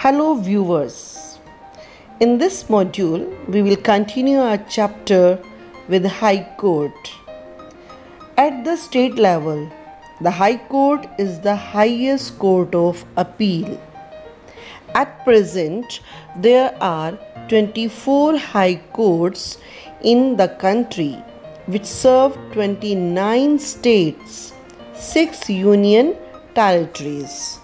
Hello viewers, in this module we will continue our chapter with High Court. At the state level, the High Court is the highest court of appeal. At present, there are 24 High Courts in the country which serve 29 states, 6 union territories.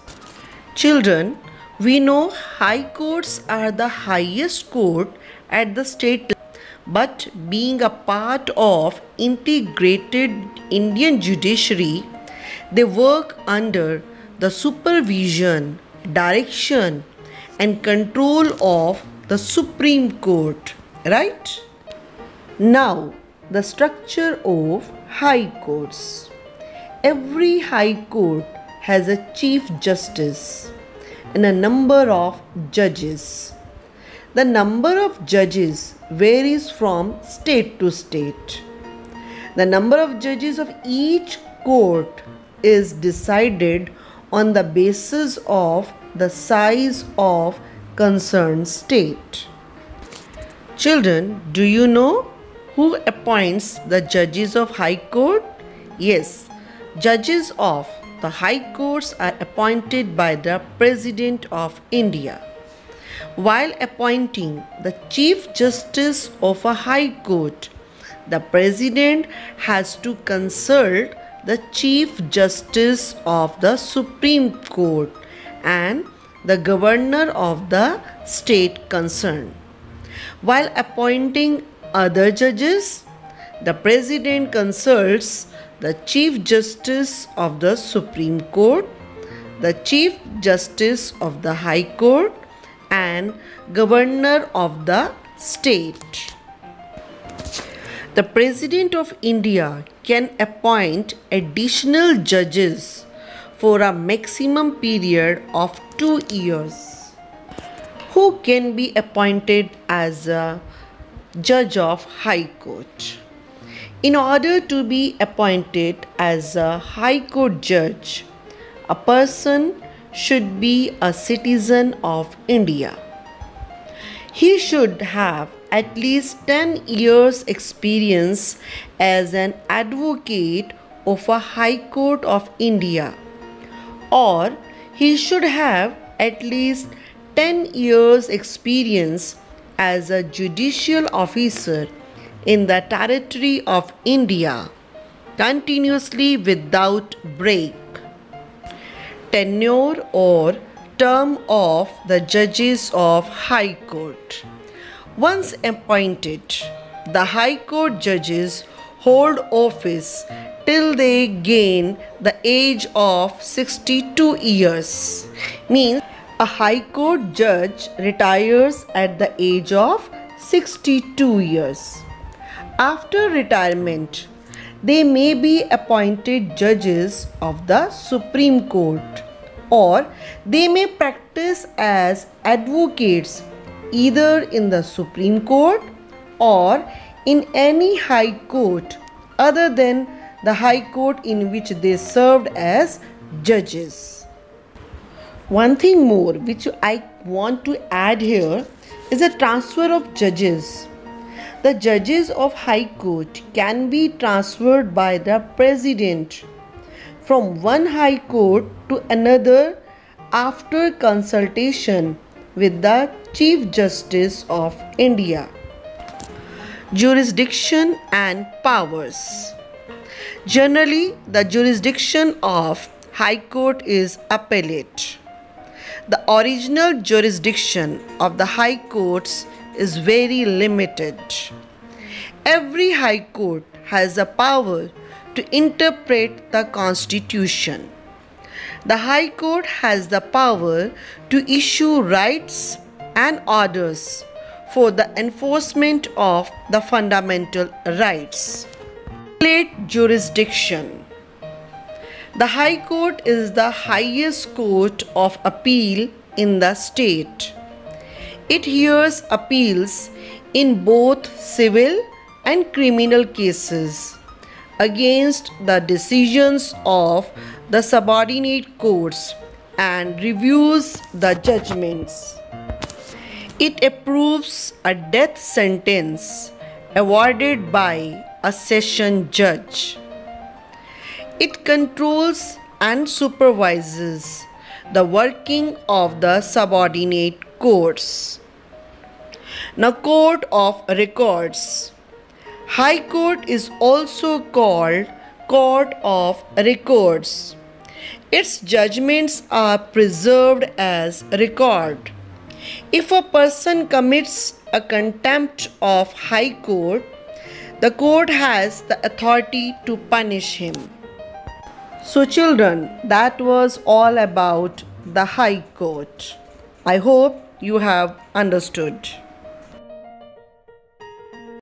Children, we know High Courts are the highest court at the state level, but being a part of integrated Indian judiciary, they work under the supervision, direction and control of the Supreme Court, right? Now, the structure of High Courts. Every High Court has a Chief Justice and a number of judges. The number of judges varies from state to state. The number of judges of each court is decided on the basis of the size of concerned state. Children, do you know who appoints the judges of High Court? Yes, judges of the High Courts are appointed by the President of India. While appointing the Chief Justice of a High Court, the President has to consult the Chief Justice of the Supreme Court and the Governor of the state concerned. While appointing other judges, the President consults the Chief Justice of the Supreme Court, the Chief Justice of the High Court, and Governor of the state. The President of India can appoint additional judges for a maximum period of 2 years. Who can be appointed as a judge of High Court? In order to be appointed as a High Court judge, a person should be a citizen of India. He should have at least 10 years experience as an advocate of a High Court of India, or he should have at least 10 years experience as a judicial officer in the territory of India continuously without break. Tenure or term of the judges of High Court. Once appointed, the High Court judges hold office till they gain the age of 62 years. Means a High Court judge retires at the age of 62 years. After retirement, they may be appointed judges of the Supreme Court, or they may practice as advocates either in the Supreme Court or in any High Court other than the High Court in which they served as judges. One thing more which I want to add here is a transfer of judges. The judges of High Court can be transferred by the President from one High Court to another after consultation with the Chief Justice of India. Jurisdiction and powers. Generally, the jurisdiction of High Court is appellate. The original jurisdiction of the High Courts is very limited. Every High Court has a power to interpret the Constitution. The High Court has the power to issue rights and orders for the enforcement of the fundamental rights. Appellate jurisdiction. The High Court is the highest court of appeal in the state. It hears appeals in both civil and criminal cases against the decisions of the subordinate courts and reviews the judgments. It approves a death sentence awarded by a session judge. It controls and supervises the working of the subordinate courts. Now, Court of Records. High Court is also called Court of Records. Its judgments are preserved as record. If a person commits a contempt of High Court, the court has the authority to punish him. So children, that was all about the High Court. I hope you have understood.